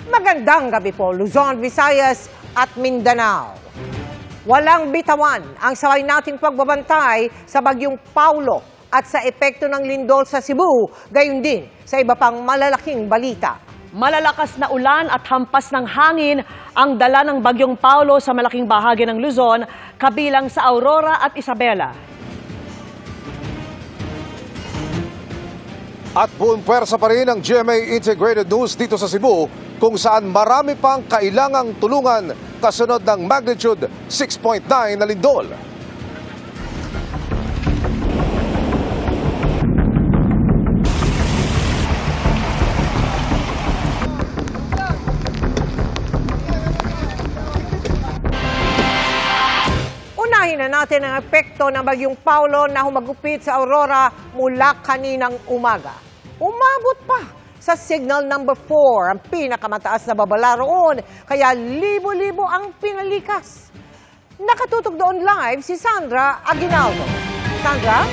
Magandang gabi po, Luzon, Visayas at Mindanao. Walang bitawan ang sabay nating pagbabantay sa bagyong Paulo at sa epekto ng lindol sa Cebu, gayon din sa iba pang malalaking balita. Malalakas na ulan at hampas ng hangin ang dala ng bagyong Paulo sa malaking bahagi ng Luzon, kabilang sa Aurora at Isabela. At buong pwersa pa rin ang GMA Integrated News dito sa Cebu, kung saan marami pang kailangang tulungan kasunod ng magnitude 6.9 na lindol. Unahin na natin ang epekto ng bagyong Paulo na humagupit sa Aurora mula kaninang umaga. Umabot pa sa signal number 4, ang pinakamataas na babala roon, kaya libo-libo ang pinalikas. Nakatutok doon live si Sandra Aguinaldo. Sandra?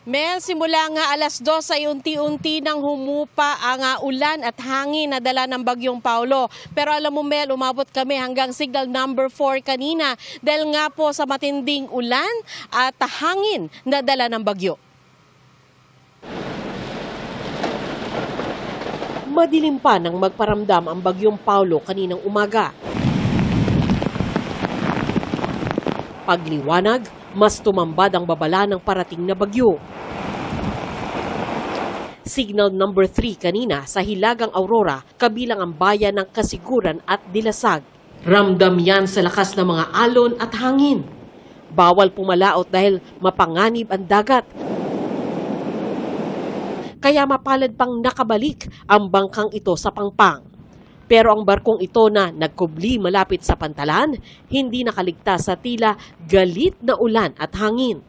Mel, simula nga alas 2 ay unti-unti nang humupa ang ulan at hangin na dala ng bagyong Paulo. Pero alam mo Mel, umabot kami hanggang signal number 4 kanina dahil nga po sa matinding ulan at hangin na dala ng bagyo. Madilim pa nang magparamdam ang bagyong Paulo kaninang umaga. Pagliwanag, mas tumambad ang babala ng parating na bagyo. Signal number 3 kanina sa Hilagang Aurora, kabilang ang bayan ng Kasiguran at Dilasag. Ramdam yan sa lakas ng mga alon at hangin. Bawal pumalaot dahil mapanganib ang dagat. Kaya mapalad pang nakabalik ang bangkang ito sa Pangpang. Pero ang barkong ito na nagkubli malapit sa pantalan, hindi nakaligtas sa tila galit na ulan at hangin.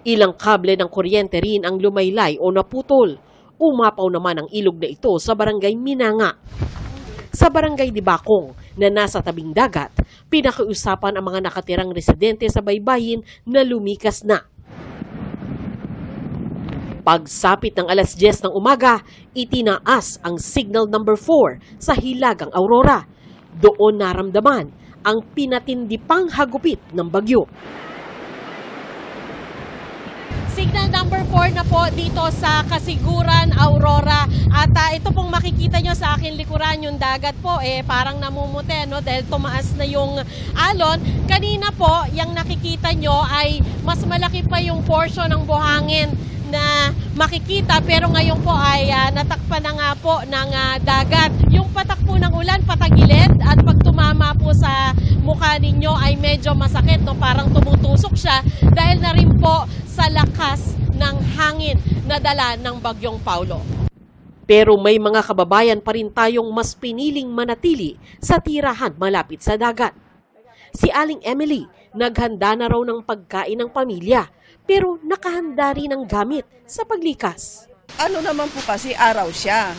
Ilang kable ng kuryente rin ang lumaylay o naputol. Umapaw naman ang ilog na ito sa barangay Minanga. Sa barangay Dibacong na nasa tabing dagat, pinakiusapan ang mga nakatirang residente sa baybayin na lumikas na. Pagsapit ng alas 10 ng umaga, itinaas ang signal number 4 sa Hilagang Aurora. Doon naramdaman ang pinatindipang hagupit ng bagyo. Signal number 4 na po dito sa Kasiguran, Aurora. At ito pong makikita nyo sa akin likuran, yung dagat po parang namumuti, no? Dahil tumaas na yung alon. Kanina po, yung nakikita nyo ay mas malaki pa yung portion ng buhangin na makikita, pero ngayon po ay natakpan na nga po ng dagat. Yung patak po ng ulan patagilid at pag tumama po sa mukha ninyo ay medyo masakit, no? Parang tumutusok siya dahil na rin po sa lakas ng hangin na dala ng bagyong Paulo. Pero may mga kababayan pa rin tayong mas piniling manatili sa tirahan malapit sa dagat. Si Aling Emily, naghanda na raw ng pagkain ng pamilya, pero nakahanda rin ng gamit sa paglikas. Ano naman po kasi araw siya.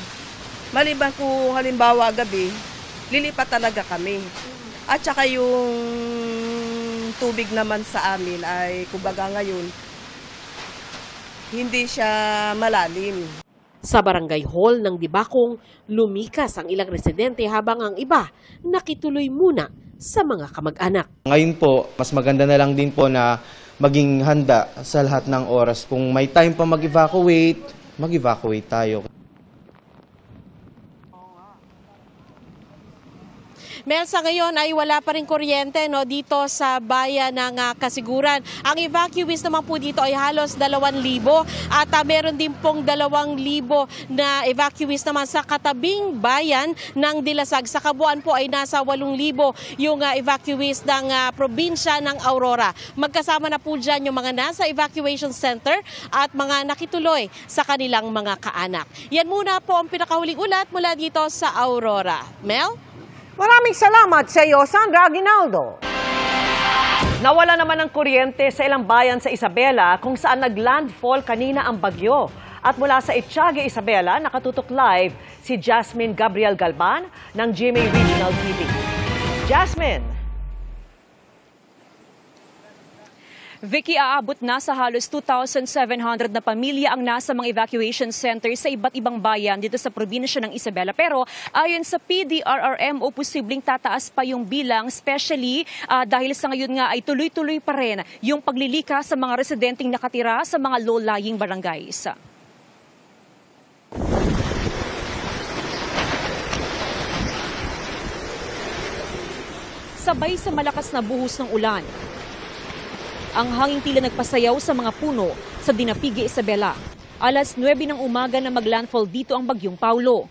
Maliban kung halimbawa gabi, lilipat talaga kami. At saka yung tubig naman sa amin ay kumbaga ngayon, hindi siya malalim. Sa barangay hall ng Dibacong, lumikas ang ilang residente habang ang iba nakituloy muna sa mga kamag-anak. Ngayon po, mas maganda na lang din po na maging handa sa lahat ng oras. Kung may time pa mag-evacuate, mag-evacuate tayo. Mel, sa ngayon ay wala pa rin kuryente, no, dito sa bayan ng Kasiguran. Ang evacuees naman po dito ay halos 2,000 at meron din pong 2,000 na evacuees naman sa katabing bayan ng Dilasag. Sa kabuuan po ay nasa 8,000 yung evacuees ng probinsya ng Aurora. Magkasama na po dyan yung mga nasa evacuation center at mga nakituloy sa kanilang mga kaanak. Yan muna po ang pinakahuling ulat mula dito sa Aurora. Mel? Maraming salamat sa iyo, Sandra Aguinaldo. Nawala naman ng kuryente sa ilang bayan sa Isabela kung saan naglandfall kanina ang bagyo. At mula sa Etiague, Isabela, nakatutok live si Jasmine Gabriel Galban ng GMA Regional TV. Jasmine! Vicky, aabot na sa halos 2,700 na pamilya ang nasa mga evacuation centers sa iba't ibang bayan dito sa probinsya ng Isabela. Pero ayon sa PDRRMO, posibleng tataas pa yung bilang, especially dahil sa ngayon nga ay tuloy-tuloy pa rin yung paglilikas sa mga residenteng nakatira sa mga low-lying barangays. Sabay sa malakas na buhos ng ulan, ang hangin tila nagpasayaw sa mga puno sa Dinapigue, Isabela. Alas 9 ng umaga na maglandfall dito ang bagyong Paulo.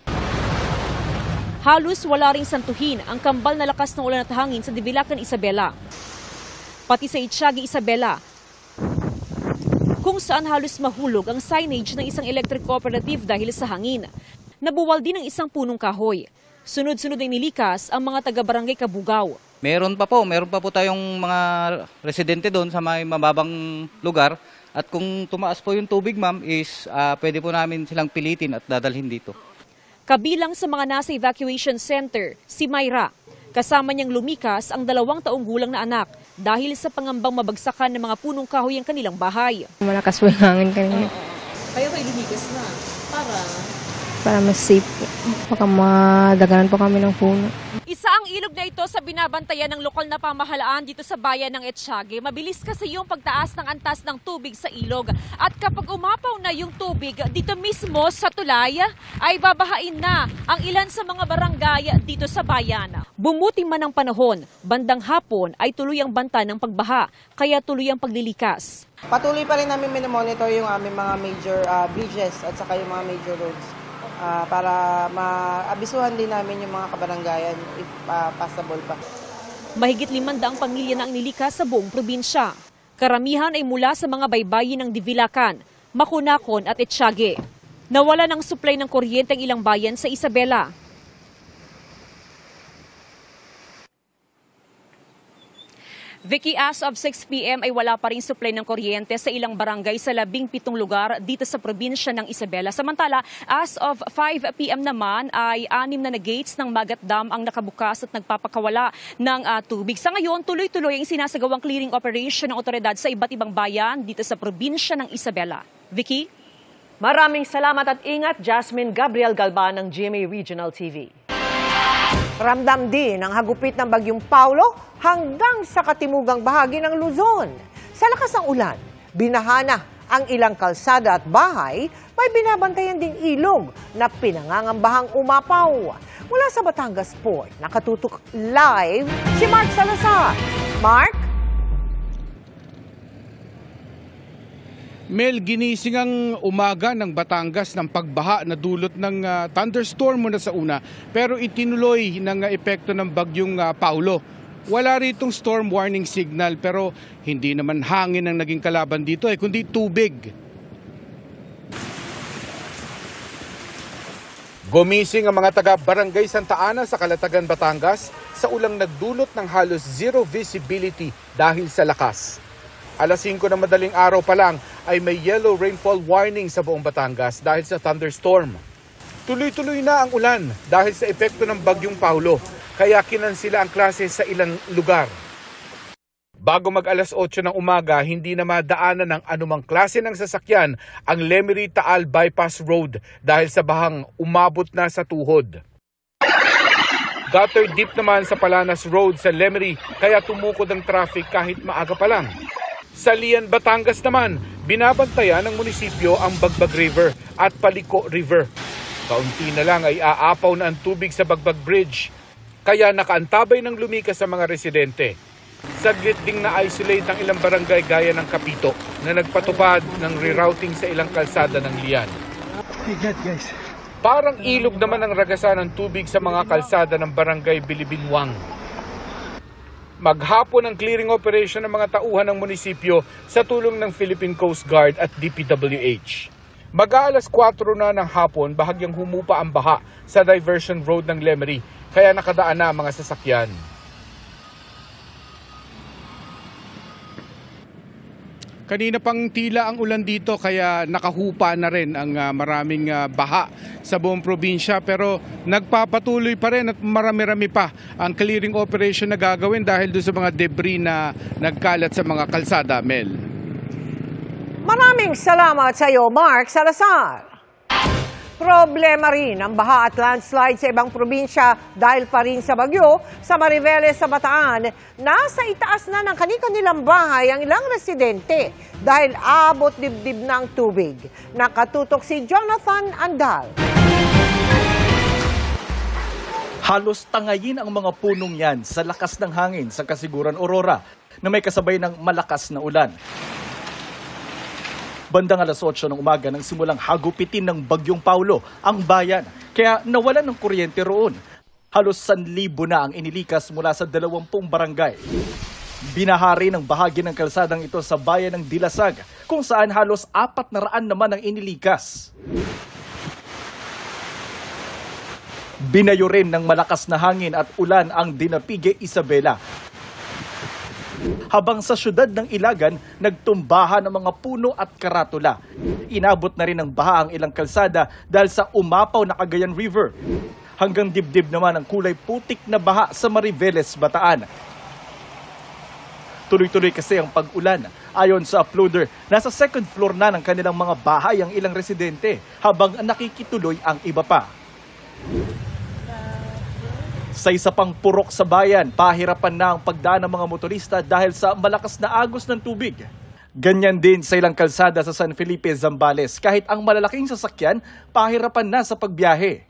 Halos wala ring santuhin ang kambal na lakas ng ulan at hangin sa Divilacan, Isabela. Pati sa Itiague, Isabela, kung saan halos mahulog ang signage ng isang electric cooperative dahil sa hangin. Nabuwal din ang isang punong kahoy. Sunod-sunod ay nilikas ang mga taga-barangay Kabugao. Meron pa po tayong mga residente doon sa may mababang lugar. At kung tumaas po yung tubig, ma'am, is pwede po namin silang pilitin at dadalhin dito. Kabilang sa mga nasa evacuation center, si Myra. Kasama niyang lumikas ang 2 taong gulang na anak dahil sa pangambang mabagsakan ng mga punong kahoy ang kanilang bahay. Malakas po yung hangin kanina. Kaya kayo lumikas na Para mas safe po. Baka madaganan po kami ng puno. Isa ang ilog na ito sa binabantayan ng lokal na pamahalaan dito sa bayan ng Etiague. Mabilis kasi yung pagtaas ng antas ng tubig sa ilog. At kapag umapaw na yung tubig dito mismo sa tulay, ay babahain na ang ilan sa mga barangay dito sa bayan. Bumuti man ang panahon, bandang hapon ay tuloy ang banta ng pagbaha, kaya tuloy ang paglilikas. Patuloy pa rin namin minomonitor yung aming mga major bridges at saka yung mga major roads. Para maabisuhan din namin yung mga kabaranggayan if possible pa. Mahigit 500 pamilya na ang nilikas sa buong probinsya. Karamihan ay mula sa mga baybayin ng Divilacan, Makunakon at Etiague. Nawala ng supply ng kuryente ang ilang bayan sa Isabela. Vicky, as of 6 p.m. ay wala pa rin supply ng kuryente sa ilang barangay sa 17 lugar dito sa probinsya ng Isabela. Samantala, as of 5 p.m. naman ay 6 na gates ng Magat Dam ang nakabukas at nagpapakawala ng tubig. Sa ngayon, tuloy-tuloy ang sinasagawang clearing operation ng otoridad sa iba't ibang bayan dito sa probinsya ng Isabela. Vicky? Maraming salamat at ingat, Jasmine Gabriel Galban ng GMA Regional TV. Ramdam din ang hagupit ng bagyong Paulo hanggang sa katimugang bahagi ng Luzon. Sa lakas ng ulan, binahana ang ilang kalsada at bahay, may binabantayan ding ilog na pinangangambahang umapaw. Mula sa Batangas Port, nakatutok live si Mark Salazar. Mark? Mel, ginising ang umaga ng Batangas ng pagbaha na dulot ng thunderstorm muna sa una, pero itinuloy ng epekto ng bagyong Paulo. Wala ritong storm warning signal, pero hindi naman hangin ang naging kalaban dito, kundi tubig. Gumising ang mga taga-Barangay Santa Ana sa Calatagan, Batangas sa ulang nagdulot ng halos zero visibility dahil sa lakas. Alas 5 ng madaling araw pa lang ay may yellow rainfall warning sa buong Batangas dahil sa thunderstorm. Tuloy-tuloy na ang ulan dahil sa epekto ng bagyong Paulo, kaya kinansila ang klase sa ilang lugar. Bago mag-alas 8 ng umaga, hindi na madaanan ng anumang klase ng sasakyan ang Lemery-Taal Bypass Road dahil sa bahang umabot na sa tuhod. Gutter deep naman sa Palanas Road sa Lemery, kaya tumukod ang traffic kahit maaga pa lang. Sa Lian, Batangas naman, binabantayan ng munisipyo ang Bagbag River at Paliko River. Kaunti na lang ay aapaw na ang tubig sa Bagbag Bridge, kaya nakaantabay ng lumikas sa mga residente. Saglit ding na-isolate ang ilang barangay gaya ng Kapito na nagpatupad ng rerouting sa ilang kalsada ng Lian. Parang ilog naman ang ragasan ng tubig sa mga kalsada ng barangay Bilibinwang. Maghapon ang clearing operation ng mga tauhan ng munisipyo sa tulong ng Philippine Coast Guard at DPWH. Mag-aalas 4 na ng hapon, bahagyang humupa ang baha sa diversion road ng Lemery, kaya nakadaan na ang mga sasakyan. Kanina pang tila ang ulan dito kaya nakahupa na rin ang maraming baha sa buong probinsya, pero nagpapatuloy pa rin at marami-rami pa ang clearing operation na gagawin dahil doon sa mga debris na nagkalat sa mga kalsada, Mel. Maraming salamat sa iyo, Mark Salazar. Problema rin ang baha at landslide sa ibang probinsya dahil pa rin sa bagyo sa Mariveles sa Bataan. Nasa itaas na ng kani-kanilang bahay ang ilang residente dahil abot dibdib ng tubig. Nakatutok si Jonathan Andal. Halos tangayin ang mga punong yan sa lakas ng hangin sa Kasiguran, Aurora na may kasabay ng malakas na ulan. Bandang alas 8 ng umaga nang simulang hagupitin ng Bagyong Paulo ang bayan, kaya nawalan ng kuryente roon. Halos 1,000 na ang inilikas mula sa 20 barangay. Binahari ng bahagi ng kalsadang ito sa bayan ng Dilasag, kung saan halos 400 naman ang inilikas. Binayo rin ng malakas na hangin at ulan ang Dinapigue, Isabela. Habang sa syudad ng Ilagan, nagtumbahan ang mga puno at karatula. Inabot na rin ng baha ang ilang kalsada dahil sa umapaw na Cagayan River. Hanggang dibdib naman ang kulay putik na baha sa Mariveles, Bataan. Tuloy-tuloy kasi ang pag-ulan. Ayon sa uploader, nasa second floor na ng kanilang mga bahay ang ilang residente habang nakikituloy ang iba pa. Sa isa pang purok sa bayan, pahirapan na ang pagdaan ng mga motorista dahil sa malakas na agos ng tubig. Ganyan din sa ilang kalsada sa San Felipe, Zambales. Kahit ang malalaking sasakyan, pahirapan na sa pagbiyahe.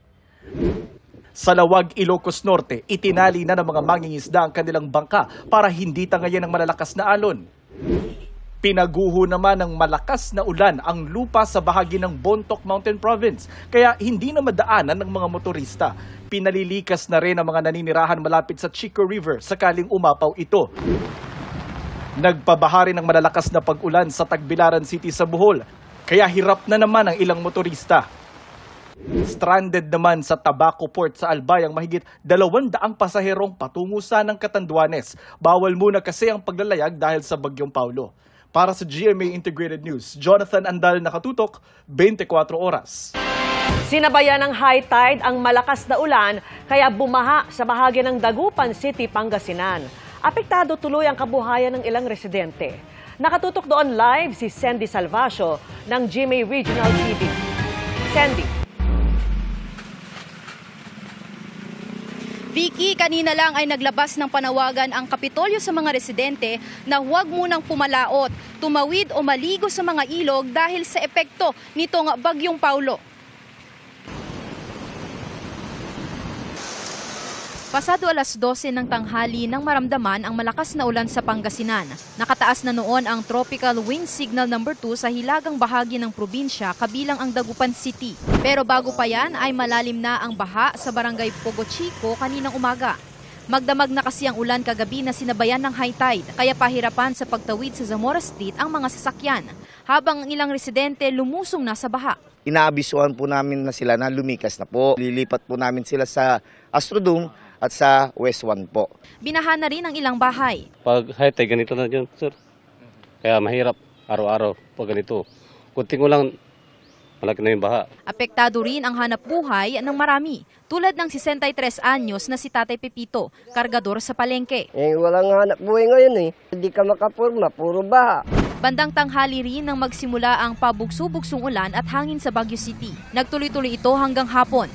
Sa Lawag, Ilocos Norte, itinali na ng mga mangingisda ang kanilang bangka para hindi tangayan ng malalakas na alon. Pinaguho naman ng malakas na ulan ang lupa sa bahagi ng Bontoc Mountain Province, kaya hindi na madaanan ng mga motorista. Pinalilikas na rin ang mga naninirahan malapit sa Chico River sakaling umapaw ito. Nagpabahari ng malalakas na pag-ulan sa Tagbilaran City sa Bohol, kaya hirap na naman ang ilang motorista. Stranded naman sa Tabaco Port sa Albay ang mahigit 200 pasaherong patungo sa ng Catanduanes. Bawal muna kasi ang paglalayag dahil sa Bagyong Paulo. Para sa GMA Integrated News, Jonathan Andal, nakatutok, 24 oras. Sinabayan ng high tide ang malakas na ulan kaya bumaha sa bahagi ng Dagupan City, Pangasinan. Apektado tuloy ang kabuhayan ng ilang residente. Nakatutok doon live si Sandy Salvacio ng GMA Regional TV. Sandy. Vicky, kanina lang ay naglabas ng panawagan ang Kapitolyo sa mga residente na huwag munang pumalaot, tumawid o maligo sa mga ilog dahil sa epekto nitong Bagyong Paulo. Pasado alas 12 ng tanghali nang maramdaman ang malakas na ulan sa Pangasinan. Nakataas na noon ang Tropical Wind Signal No. 2 sa hilagang bahagi ng probinsya kabilang ang Dagupan City. Pero bago pa yan ay malalim na ang baha sa barangay Pogo Chico kaninang umaga. Magdamag na kasi ang ulan kagabi na sinabayan ng high tide, kaya pahirapan sa pagtawid sa Zamora Street ang mga sasakyan, habang ang ilang residente lumusong na sa baha. Inaabisuhan po namin na sila na lumikas na po. Lilipat po namin sila sa Astrodome at sa West 1 po. Binaha na rin ang ilang bahay. Pag high tide, ganito na dyan, sir. Kaya mahirap araw-araw pag ganito. Kunting ulang, malaki na yung baha. Apektado rin ang hanap buhay ng marami, tulad ng 63 anyos na si Tatay Pepito, kargador sa palengke. Walang hanap buhay ngayon eh. Hindi ka makapurma, puro baha. Bandang tanghali rin nang magsimula ang pabugso-bugsong ulan at hangin sa Baguio City. Nagtuloy-tuloy ito hanggang hapon.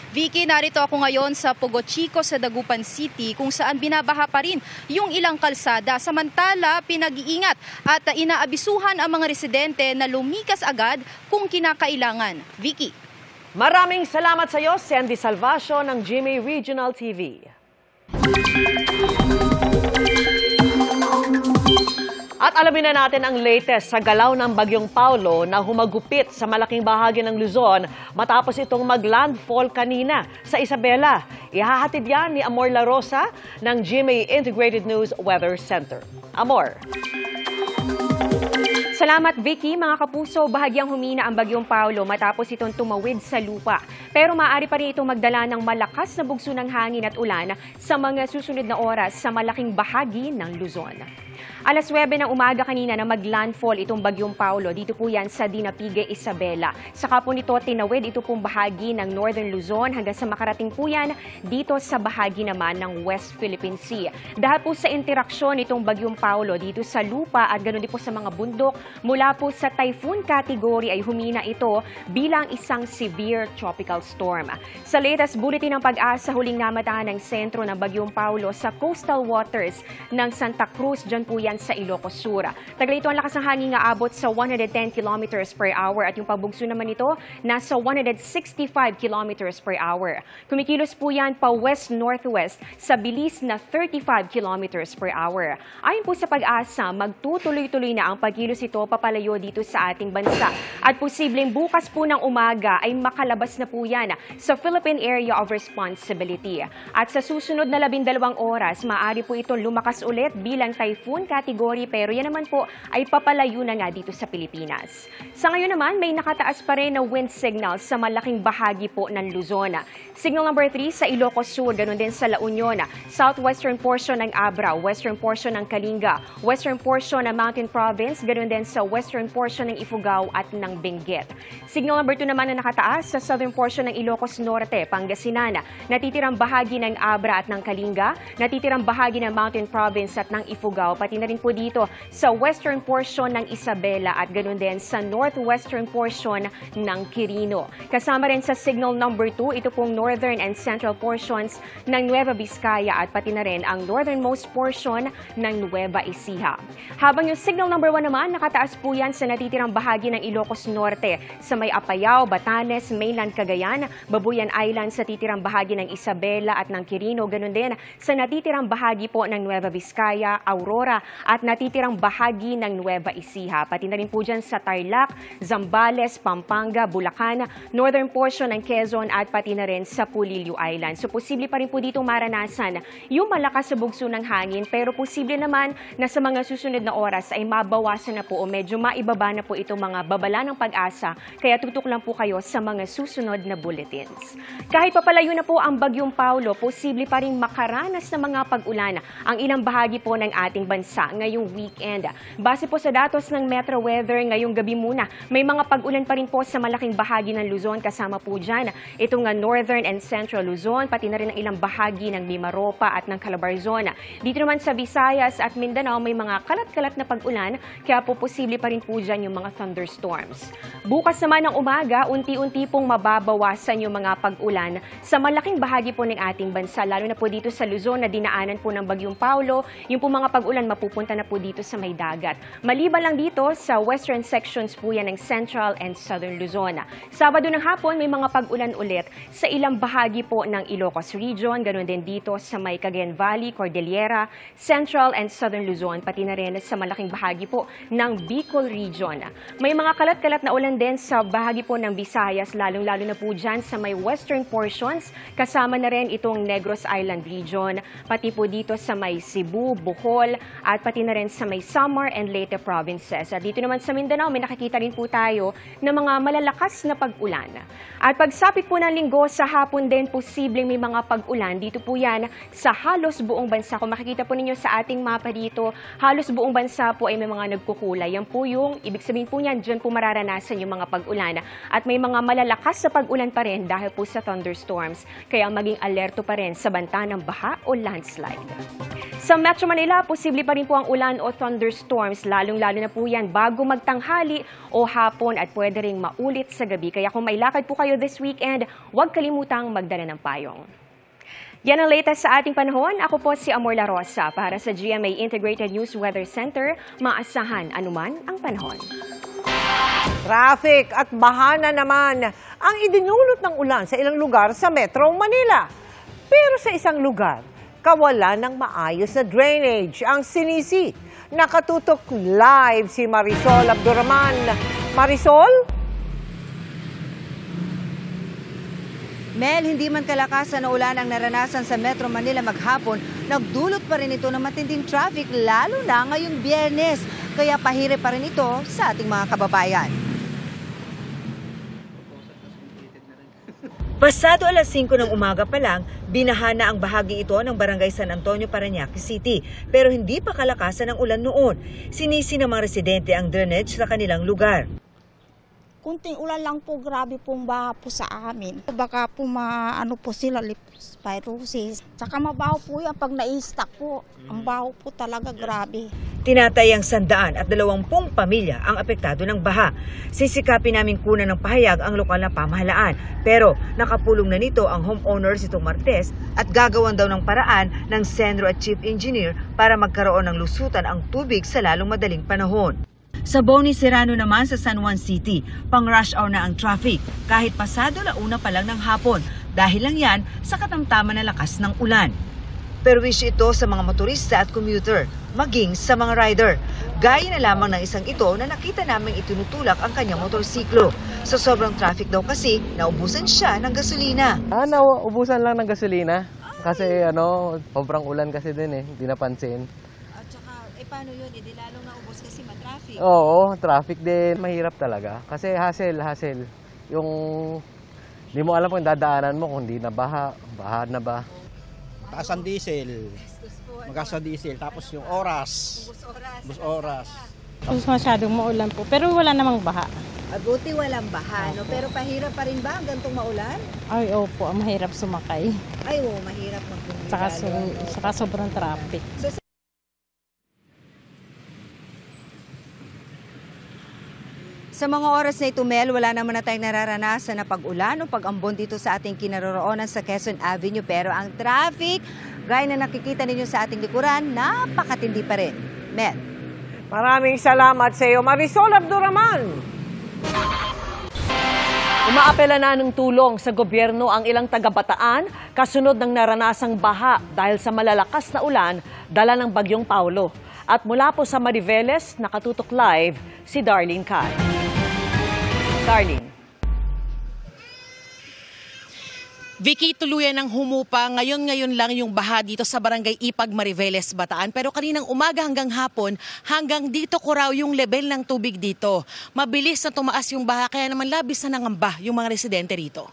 Vicky, narito ako ngayon sa Pogo Chico sa Dagupan City kung saan binabaha pa rin yung ilang kalsada. Samantala, pinag-iingat at inaabisuhan ang mga residente na lumikas agad kung kinakailangan. Vicky. Maraming salamat sa iyo, Sandy Salvacio ng GMA Regional TV. At alamin na natin ang latest sa galaw ng Bagyong Paulo na humagupit sa malaking bahagi ng Luzon matapos itong mag-landfall kanina sa Isabela. Ihahatid yan ni Amor La Rosa ng GMA Integrated News Weather Center. Amor. Salamat Vicky. Mga kapuso, bahagyang humina ang bagyong Paulo matapos itong tumawid sa lupa. Pero maaari pa rin itong magdala ng malakas na bugso ng hangin at ulan sa mga susunod na oras sa malaking bahagi ng Luzon. Alas 9 ng umaga kanina na mag-landfall itong bagyong Paulo. Dito po yan sa Dinapigue, Isabela. Saka po nito tinawid ito pong bahagi ng Northern Luzon hanggang sa makarating po yan dito sa bahagi naman ng West Philippine Sea. Dahil po sa interaksyon itong bagyong Paulo dito sa lupa at ganoon din po sa mga bundok, mula po sa typhoon category ay humina ito bilang isang severe tropical storm. Sa latest bulletin ng Pag-asa, huling namatahan ng sentro ng bagyong Paulo sa coastal waters ng Santa Cruz, dyan po yan sa Ilocos Sur. Tagal ito ang lakas ng hangin nga abot sa 110 kilometers per hour at yung pabugso naman ito nasa 165 kilometers per hour. Kumikilos po yan pa west-northwest sa bilis na 35 kilometers per hour. Ayon po sa Pag-asa, magtutuloy-tuloy na ang pagkilos ito papalayo dito sa ating bansa. At posibleng bukas po ng umaga ay makalabas na po yan sa Philippine Area of Responsibility. At sa susunod na 12 oras, maaari po ito lumakas ulit bilang typhoon category pero yan naman po ay papalayo na nga dito sa Pilipinas. Sa ngayon naman, may nakataas pa rin na wind signal sa malaking bahagi po ng Luzon. Signal number 3 sa Ilocos Sur, ganoon din sa La Union, southwestern portion ng Abra, western portion ng Kalinga, western portion ng Mountain Province, ganoon din sa western portion ng Ifugao at ng Benguet. Signal number 2 naman na nakataas sa southern portion ng Ilocos Norte, Pangasinan, natitirang bahagi ng Abra at ng Kalinga, natitirang bahagi ng Mountain Province at ng Ifugao, pati na rin po dito sa western portion ng Isabela at ganoon din sa northwestern portion ng Quirino. Kasama rin sa signal number 2, ito pong northern and central portions ng Nueva Vizcaya at pati na rin ang northernmost portion ng Nueva Ecija. Habang yung signal number 1 naman, nakataas po yan sa natitirang bahagi ng Ilocos Norte, sa may Apayao, Batanes, Mainland Cagayan, Babuyan Island sa titirang bahagi ng Isabela at ng Quirino, ganoon din sa natitirang bahagi po ng Nueva Vizcaya, Aurora at natitirang bahagi ng Nueva Ecija. Pati na rin po dyan sa Tarlac, Zambales, Pampanga, Bulacan, northern portion ng Quezon at pati na rin sa Pulilio Island. So posible pa rin po dito maranasan yung malakas sa bugso ng hangin pero posible naman na sa mga susunod na oras ay mabawasan na po o medyo maibaba na po itong mga babala ng Pag-asa. Kaya tutok lang po kayo sa mga susunod na bulletins. Kahit papalayo na po ang bagyong Paulo, posible pa rin makaranas ng mga pag-ulan ang ilang bahagi po ng ating bansa ngayong weekend. Base po sa datos ng Metro Weather, ngayong gabi muna, may mga pag-ulan pa rin po sa malaking bahagi ng Luzon. Kasama po dyan itong northern and central Luzon, pati na rin ang ilang bahagi ng Mimaropa at ng Calabarzon. Dito naman sa Visayas at Mindanao, may mga kalat-kalat na pag-ulan, kaya po posible pa rin po dyan yung mga thunderstorms. Bukas naman ng umaga, unti-unti pong mababawasan yung mga pag-ulan sa malaking bahagi po ng ating bansa, lalo na po dito sa Luzon na dinaanan po ng bagyong Paulo. Yung po mga pag-ulan mapupunta na po dito sa may dagat. Maliban lang dito sa western sections po yan ng central and southern Luzon. Sabado ng hapon, may mga pag-ulan ulit sa ilang bahagi po ng Ilocos Region, ganoon din dito sa may Cagayan Valley, Cordillera, central and southern Luzon, pati na rin sa malaking bahagi po ng Bicol Region. May mga kalat-kalat na ulan din sa bahagi po ng Visayas, lalong-lalo na po dyan sa may western portions, kasama na rin itong Negros Island Region, pati po dito sa may Cebu, Bohol, at pati na rin sa may Samar and Leyte provinces. At dito naman sa Mindanao, may nakikita rin po tayo ng mga malalakas na pag-ulan. At pagsapit po ng linggo, sa hapon din posibleng may mga pag-ulan. Dito po yan sa halos buong bansa. Kung makikita po ninyo sa ating mapa dito, halos buong bansa po ay may mga nagkukulay. Yan po yung, ibig sabihin po niyan, dyan po mararanasan yung mga pag-ulan. At may mga malalakas na pag-ulan pa rin dahil po sa thunderstorms. Kaya maging alerto pa rin sa banta ng baha o landslide. Sa Metro Manila, posible pa rin po ang ulan o thunderstorms, lalong-lalo na po yan bago magtanghali o hapon at pwede ring maulit sa gabi. Kaya kung may lakad po kayo this weekend, huwag kalimutang magdala ng payong. Yan ang latest sa ating panahon. Ako po si Amor La Rosa para sa GMA Integrated News Weather Center. Maasahan anuman ang panahon. Traffic at baha na naman ang idinulot ng ulan sa ilang lugar sa Metro Manila. Pero sa isang lugar, kawalan ng maayos na drainage ang sinisi. Nakatutok live si Marisol Abdurrahman. Marisol? Mel, hindi man kalakasan na ulan ang naranasan sa Metro Manila maghapon, nagdulot pa rin ito ng matinding traffic lalo na ngayong Biyernes. Kaya pahirap pa rin ito sa ating mga kababayan. Pasado alas 5 ng umaga pa lang, binaha na ang bahagi ito ng Barangay San Antonio, Parañaque City. Pero hindi pa kalakasan ng ulan noon. Sinisi ng mga residente ang drainage sa kanilang lugar. Kunting ulan lang po, grabe pong baha po sa amin. Baka po maano po sila, leptospirosis. Tsaka mabaho po yan pag na-stock po. Ang baho po talaga, grabe. Tinatayang 120 pamilya ang apektado ng baha. Sisikapin namin kunan ng pahayag ang lokal na pamahalaan. Pero nakapulong na nito ang homeowners itong Martes at gagawan daw ng paraan ng Senro at Chief Engineer para magkaroon ng lusutan ang tubig sa lalong madaling panahon. Sa Boni Serrano naman sa San Juan City, pang-rush hour na ang traffic kahit pasado 1:00 pa lang ng hapon dahil lang yan sa katamtaman na lakas ng ulan. Perwisyo ito sa mga motorista at commuter, maging sa mga rider. Gaya na lamang ng isang ito na nakita naming itinutulak ang kanyang motorsiklo. Sa sobrang traffic daw kasi, naubusan siya ng gasolina. Naubusan lang ng gasolina kasi sobrang ulan kasi din hindi napansin. At saka, paano yun? Hindi lalong naubos kasi matraffic. Oo, traffic din. Mahirap talaga. Kasi hassle. Yung di mo alam kung dadaanan mo kung di na baha na ba. Taas ang diesel. Magas ang diesel. Tapos yung oras. Bus oras. Masyadong maulan po. Pero wala namang baha. Buti walang baha, no? Pero pahirap pa rin ba ang gantong maulan? Ay, opo. Mahirap sumakay. Ay, oo, mahirap magpumigay. Saka sobrang traffic. Sa mga oras na ito, Mel, wala naman na tayong nararanasan na pag-ulan o pag-ambon dito sa ating kinaroroonan sa Quezon Avenue. Pero ang traffic, gaya na nakikita ninyo sa ating likuran, napakatindi pa rin. Mel. Maraming salamat sa iyo, Marisol Abduraman. Umaapela na ng tulong sa gobyerno ang ilang taga-Bataan kasunod ng naranasang baha dahil sa malalakas na ulan dala ng bagyong Paulo. At mula po sa Mariveles, nakatutok live si Darlene Can. Darlene. Vicky, tuluyan ng humupa. Ngayon lang yung baha dito sa Barangay Ipag, Mariveles, Bataan. Pero kaninang umaga hanggang hapon, hanggang dito ko raw yung level ng tubig dito. Mabilis na tumaas yung baha, kaya naman labis na nangamba yung mga residente rito.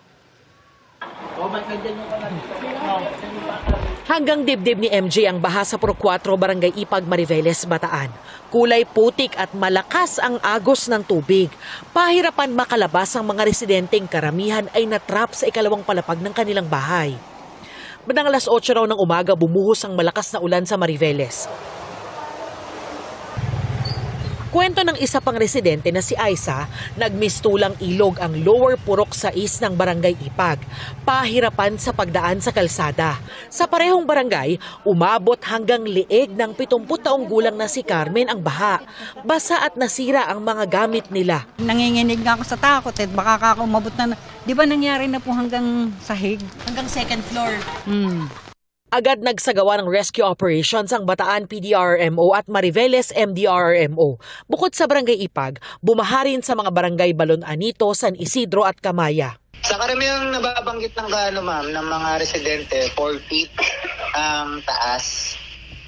Hanggang dibdib ni MJ ang baha sa Puro 4, Barangay Ipag, Mariveles, Bataan. Kulay putik at malakas ang agos ng tubig. Pahirapan makalabas ang mga residenteng karamihan ay natrap sa ikalawang palapag ng kanilang bahay. Bandang alas 8 raw ng umaga bumuhos ang malakas na ulan sa Mariveles. Kwento ng isa pang residente na si Aisa, nagmistulang ilog ang lower Purok 6 ng Barangay Ipag. Pahirapan sa pagdaan sa kalsada. Sa parehong barangay, umabot hanggang lieg ng 70 taong gulang na si Carmen ang baha. Basa at nasira ang mga gamit nila. Nanginginig nga ako sa takot baka umabot na. Di ba nangyari na po hanggang sahig? Hanggang second floor. Agad nagsagawa ng rescue operations ang Bataan PDRRMO at Mariveles MDRRMO. Bukod sa Barangay Ipag, bumaha rin sa mga barangay Balon Anito, San Isidro at Kamaya. Sa karamihang nababanggit ng ma'am, ng mga residente, 4 feet ang taas.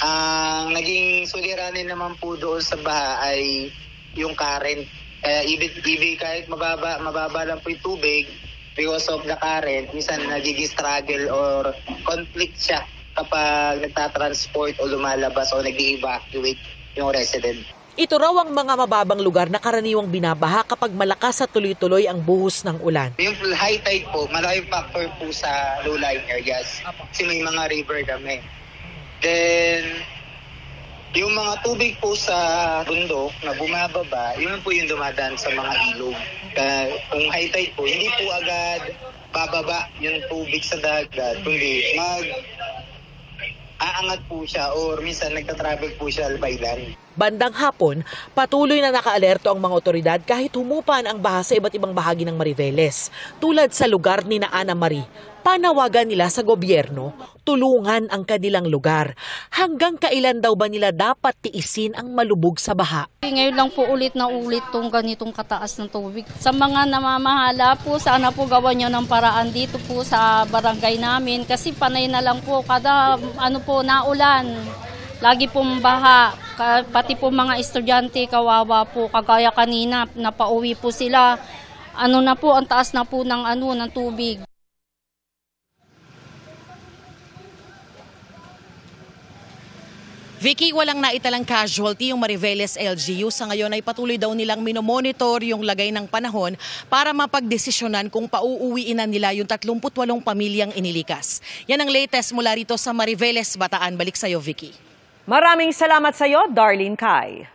Ang naging suliranin naman po doon sa baha ay yung current. Kaya ibig kahit mababa lang po yung tubig, because of the current, minsan nagiging struggle or conflict siya kapag nagtatransport o lumalabas o nag-evacuate yung resident. Ito raw ang mga mababang lugar na karaniwang binabaha kapag malakas at tuloy-tuloy ang buhos ng ulan. Yung high tide po, malaking factor po sa low-lying areas kasi may mga river kami. Then, yung mga tubig po sa bundok na bumababa, yun po yung dumadaan sa mga ilog. Kung high tide po, hindi po agad bababa yung tubig sa dagat, kundi aangat po siya or minsan nagtatravel po siya by land. Bandang hapon, patuloy na nakaalerto ang mga otoridad kahit humupan ang baha sa iba't ibang bahagi ng Mariveles, tulad sa lugar ni na Ana Marie. Panawagan nila sa gobyerno, tulungan ang kanilang lugar. Hanggang kailan daw ba nila dapat tiisin ang malubog sa baha? Ngayon lang po ulit na ulit tong ganitong kataas ng tubig. Sa mga namamahala po, sana po gawan nyo ng paraan dito po sa barangay namin kasi panay na lang po kada naulan. Lagi pong baha, pati po mga estudyante kawawa po, kagaya kanina napauwi po sila. Na po, ang taas na po ng tubig. Vicky, walang naitalang casualty yung Mariveles LGU. Sa ngayon ay patuloy daw nilang minomonitor yung lagay ng panahon para mapagdesisyonan kung pauuwiin na nila yung 38 pamilyang inilikas. Yan ang latest mula rito sa Mariveles, Bataan. Balik sa'yo, Vicky. Maraming salamat sa'yo, Darlene Kai.